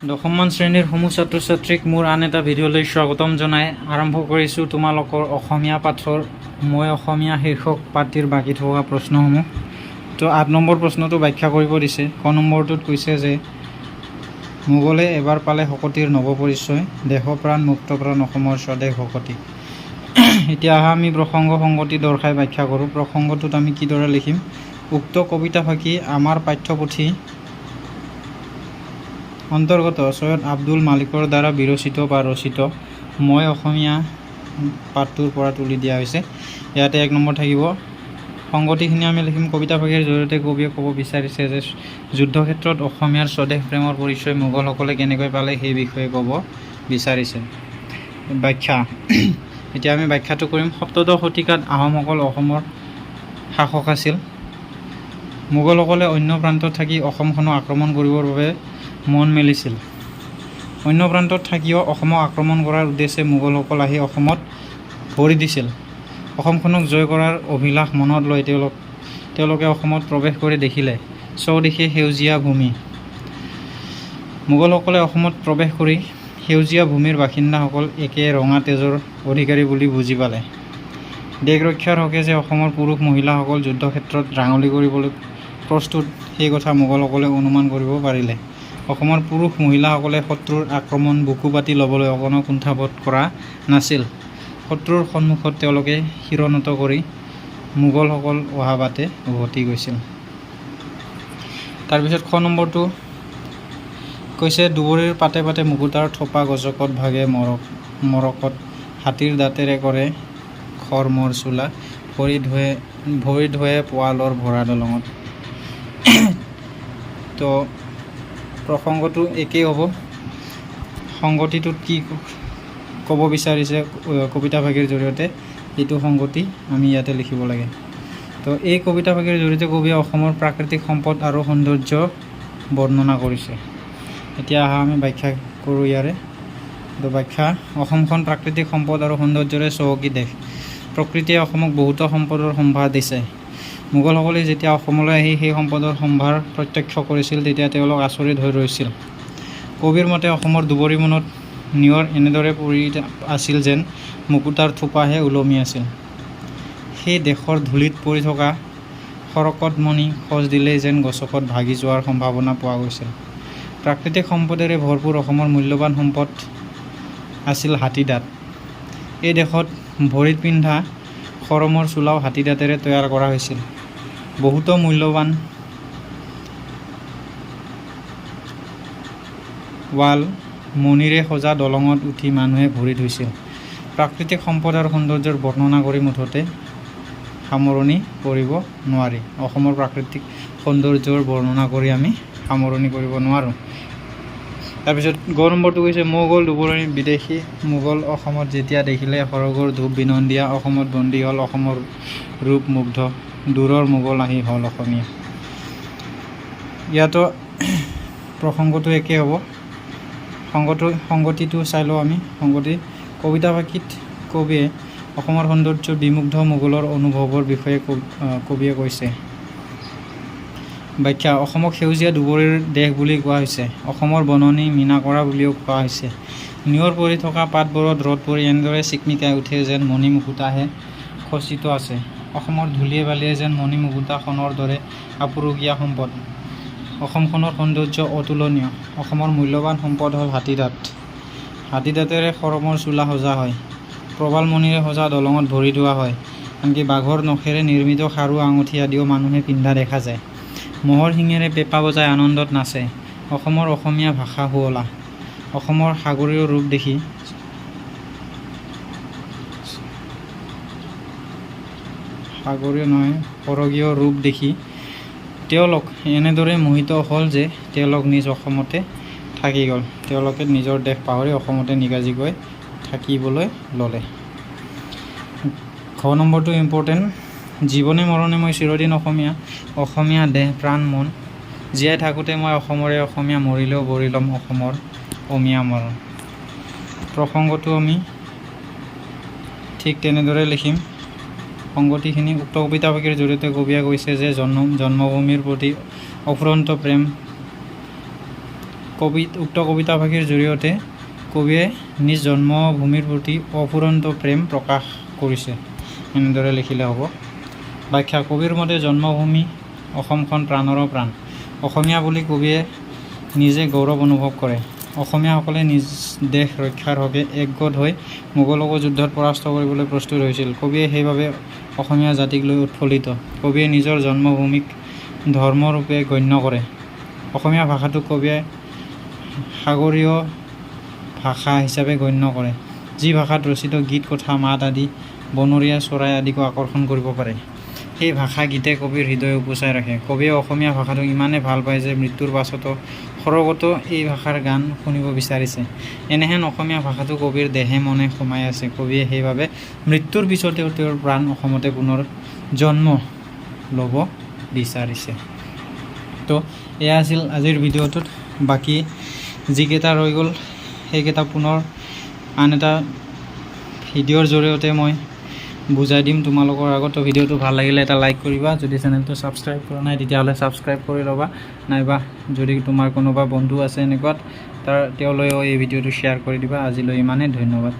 দশমমান শ্ৰেণীৰ সমূহ ছাত্ৰ ছাত্ৰীক মোৰ আন এটা ভিডিঅ'লৈ স্বাগতম জনাই আৰম্ভ কৰিছোঁ তোমালোকৰ অসমীয়া পাঠৰ মই অসমীয়া শীৰ্ষক পাঠটিৰ বাকী থকা প্ৰশ্নসমূহ। তো ৮ নম্বৰ প্ৰশ্নটো ব্যাখ্যা কৰিব দিছে। ক নম্বৰটোত কৈছে যে মোগলে এবাৰ পালে শকতিৰ নৱপৰিচয়, দেশপ্ৰাণ মুক্তপ্ৰাণ অসমৰ স্বদেশ শকতি। এতিয়া আমি প্ৰসংগ সংগতি দৰ্শাই ব্যাখ্যা কৰোঁ। প্ৰসংগটোত আমি কিদৰে লিখিম? উক্ত কবিতা ফাঁকি আমাৰ পাঠ্যপুথি অন্তৰ্গত সৈয়দ আব্দুল মালিকৰ দ্বাৰা বিৰচিত বা ৰচিত মই অসমীয়া পাঠটোৰ পৰা তুলি দিয়া হৈছে। ইয়াতে ১ নম্বৰ থাকিব। সংগতিখিনি আমি লিখিম কবিতা ফাঁকিৰ জৰিয়তে কবিয়ে ক'ব বিচাৰিছে যে যুদ্ধক্ষেত্ৰত অসমীয়াৰ স্বদেশ প্ৰেমৰ পৰিচয় মোগলসকলে কেনেকৈ পালে সেই বিষয়ে ক'ব বিচাৰিছে। ব্যাখ্যা এতিয়া আমি ব্যাখ্যাটো কৰিম। সপ্তদশ শতিকাত আহোমসকল অসমৰ শাসক আছিল। মোগলসকলে অন্য প্ৰান্তত থাকি অসমখনক আক্ৰমণ কৰিবৰ বাবে মন মেলিছিল। অন্য প্ৰান্তত থাকিও অসমক আক্ৰমণ কৰাৰ উদ্দেশ্যে মোগলসকল আহি অসমত ভৰি দিছিল। অসমখনক জয় কৰাৰ অভিলাষ মনত লৈ তেওঁলোকে অসমত প্ৰৱেশ কৰি দেখিলে চৌদিশে সেউজীয়া ভূমি। মোগলসকলে অসমত প্ৰৱেশ কৰি সেউজীয়া ভূমিৰ বাসিন্দাসকল একে ৰঙা তেজৰ অধিকাৰী বুলি বুজি পালে। দেশ ৰক্ষাৰ হকে যে অসমৰ পুৰুষ মহিলাসকল যুদ্ধক্ষেত্ৰত ৰাঙলী কৰিবলৈ প্ৰস্তুত সেই কথা মোগলসকলে অনুমান কৰিব পাৰিলে। অসমৰ পুৰুষ মহিলাসকলে শত্ৰুৰ আক্ৰমণ বুকু পাতি ল'বলৈ অকণো কুণ্ঠাবোধ কৰা নাছিল। শত্ৰুৰ সন্মুখত তেওঁলোকে শিৰনত কৰি মোগলসকল অহা বাটে উভতি গৈছিল। তাৰপিছত খ নম্বৰটো কৈছে দুবৰিৰ পাতে পাতে মুকুতাৰ থোপা গজকত ভাগে মৰকত হাতীৰ দাঁতেৰে কৰে খৰ মৰ চোলা ভৰি ধুৱে পোৱালৰ ভৰা দলঙত। তো প্ৰসংগটো একেই হ'ব। সংগতিটোত কি ক'ব বিচাৰিছে কবিতা ফাঁকিৰ জৰিয়তে এইটো সংগতি আমি ইয়াতে লিখিব লাগে। তো এই কবিতা ফাঁকিৰ জৰিয়তে কবিয়ে অসমৰ প্ৰাকৃতিক সম্পদ আৰু সৌন্দৰ্য বৰ্ণনা কৰিছে। এতিয়া আমি ব্যাখ্যা কৰোঁ ইয়াৰে। তো ব্যাখ্যা অসমখন প্ৰাকৃতিক সম্পদ আৰু সৌন্দৰ্যৰে চহকী দেশ। প্ৰকৃতিয়ে অসমক বহুতো সম্পদৰ সম্ভাৰ দিছে। মোগলসকলে যেতিয়া অসমলৈ আহি সেই সম্পদৰ সম্ভাৰ প্ৰত্যক্ষ কৰিছিল তেতিয়া তেওঁলোক আচৰিত হৈ ৰৈছিল। কবিৰ মতে অসমৰ দুবৰি মনত নিয়ৰ এনেদৰে পৰি আছিল যেন মুকুতাৰ থোপাহে ওলমি আছিল। সেই দেশৰ ধূলিত পৰি থকা সৰকত মণি খোজ দিলেই যেন গছকত ভাগি যোৱাৰ সম্ভাৱনা পোৱা গৈছিল। প্ৰাকৃতিক সম্পদেৰে ভৰপূৰ অসমৰ মূল্যৱান সম্পদ আছিল হাতীদাঁত। এই দেশত ভৰিত পিন্ধা খৰমৰ চোলাও হাতীদাঁতেৰে তৈয়াৰ কৰা হৈছিল। বহুতো মূল্যৱান ৱাল মণিৰে সজা দলঙত উঠি মানুহে ভৰি ধুইছিল। প্ৰাকৃতিক সম্পদ আৰু সৌন্দৰ্যৰ বৰ্ণনা কৰি মুঠতে সামৰণি কৰিব নোৱাৰি। অসমৰ প্ৰাকৃতিক সৌন্দৰ্যৰ বৰ্ণনা কৰি আমি সামৰণি কৰিব নোৱাৰোঁ। তাৰপিছত গ নম্বৰটো কৈছে মোগল দুবৰি বিদেশী মোগল অসমত যেতিয়া দেখিলে সৰগৰ ধূপ বিনন্দীয়া অসমত বন্দী হ'ল অসমৰ ৰূপ মুগ্ধ দূৰৰ মোগল আহি হ'ল অসমীয়া। ইয়াতো প্ৰসংগটো একেই হ'ব। সংগতিটো চাই লওঁ আমি। সংগতি কবিতা ফাঁকিত কবিয়ে অসমৰ সৌন্দৰ্যৰ বিমুগ্ধ মোগলৰ অনুভৱৰ বিষয়ে কবিয়ে কৈছে। ব্যাখ্যা অসমক সেউজীয়া দুবৰিৰ দেশ বুলি কোৱা হৈছে। অসমৰ বননি মীনাকৰা বুলিও কোৱা হৈছে। নিয়ৰ পৰি থকা পাতবোৰত ৰ'দ পৰি এনেদৰে চিকমিকাই উঠে যেন মণি মুকুতাহে খচিত আছে। অসমৰ ধূলিয়ে বালিয়ে যেন মণি মুকুতা সোণৰ দৰে আপুৰুগীয়া সম্পদ। অসমখনৰ সৌন্দৰ্য অতুলনীয়। অসমৰ মূল্যৱান সম্পদ হ'ল হাতীদাঁত। হাতীদাঁতেৰে খৰমৰ চোলা সজা হয়। প্ৰবাল মণিৰে সজা দলঙত ভৰি ধোৱা হয়। আনকি বাঘৰ নখেৰে নিৰ্মিত খাৰু আঙুঠি আদিও মানুহে পিন্ধা দেখা যায়। মহৰ শিঙেৰে পেঁপা বজাই আনন্দত নাচে। অসমৰ অসমীয়া ভাষা শুৱলা। অসমৰ সাগৰীয় সৰগীয় ৰূপ দেখি তেওঁলোক এনেদৰে মোহিত হ'ল যে তেওঁলোক নিজ অসমতে থাকি গ'ল। তেওঁলোকে নিজৰ দেশ পাহৰি অসমতে নিগাজিকৈ থাকিবলৈ ল'লে। ঘ নম্বৰটো ইম্পৰ্টেণ্ট। জীৱনে মৰণে মই চিৰদিন অসমীয়া দেহ প্ৰাণ মন জীয়াই থাকোঁতে মই অসমৰে অসমীয়া মৰিলেও বৰি ল'ম অসমৰ অমিয়া মৰণ। প্ৰসংগটো আমি ঠিক তেনেদৰে লিখিম। সংগতিখিনি উক্ত কবিতা ফাঁকিৰ জৰিয়তে কবিয়ে কৈছে যে জন্মভূমিৰ প্ৰতি অফুৰন্ত প্ৰেম উক্ত কবিতাফাঁকিৰ জৰিয়তে কবিয়ে নিজ জন্মভূমিৰ প্ৰতি অফুৰন্ত প্ৰেম প্ৰকাশ কৰিছে। এনেদৰে লিখিলে হ'ব। ব্যাখ্যা: কবিৰ মতে জন্মভূমি অসমখন প্ৰাণৰো প্ৰাণ। অসমীয়া বুলি কবিয়ে নিজে গৌৰৱ অনুভৱ কৰে। অসমীয়াসকলে নিজ দেশ ৰক্ষাৰ হকে একগোট হৈ মোগলকো যুদ্ধত পৰাস্ত কৰিবলৈ প্ৰস্তুত হৈছিল। কবিয়ে সেইবাবে অসমীয়া জাতিক লৈ উৎফুল্লিত। কবিয়ে নিজৰ জন্মভূমিক ধৰ্মৰূপে গণ্য কৰে। অসমীয়া ভাষাটোক কবিয়ে সাগৰীয় ভাষা হিচাপে গণ্য কৰে, যি ভাষাত ৰচিত গীত, কথা, মাত আদি বনৰীয়া চৰাই আদিকো আকৰ্ষণ কৰিব পাৰে। সেই ভাষা গীতে কবিৰ হৃদয় উপচাই ৰাখে। কবিয়ে অসমীয়া ভাষাটোক ইমানেই ভাল পায় যে মৃত্যুৰ পাছতো সৰগতো এই ভাষাৰ গান শুনিব বিচাৰিছে। এনেহেন অসমীয়া ভাষাটো কবিৰ দেহে মনে সোমাই আছে। কবিয়ে সেইবাবে মৃত্যুৰ পিছতেও তেওঁৰ প্ৰাণ অসমতে পুনৰ জন্ম ল'ব বিচাৰিছে। তো এয়া আছিল আজিৰ ভিডিঅ'টোত। বাকী যিকেইটা ৰৈ গ'ল সেইকেইটা পুনৰ আন এটা ভিডিঅ'ৰ জৰিয়তে মই বুজাই দিম তোমালোকৰ আগত। ভিডিঅ'টো ভাল লাগিলে এটা লাইক কৰিবা, যদি চেনেলটো ছাবস্ক্ৰাইব কৰা নাই তেতিয়াহ'লে ছাবস্ক্ৰাইব কৰি ল'বা, নাইবা যদি তোমাৰ কোনোবা বন্ধু আছে এনেকুৱাত তেওঁলৈও এই ভিডিঅ'টো শ্বেয়াৰ কৰি দিবা। আজিলৈ ইমানেই, ধন্যবাদ।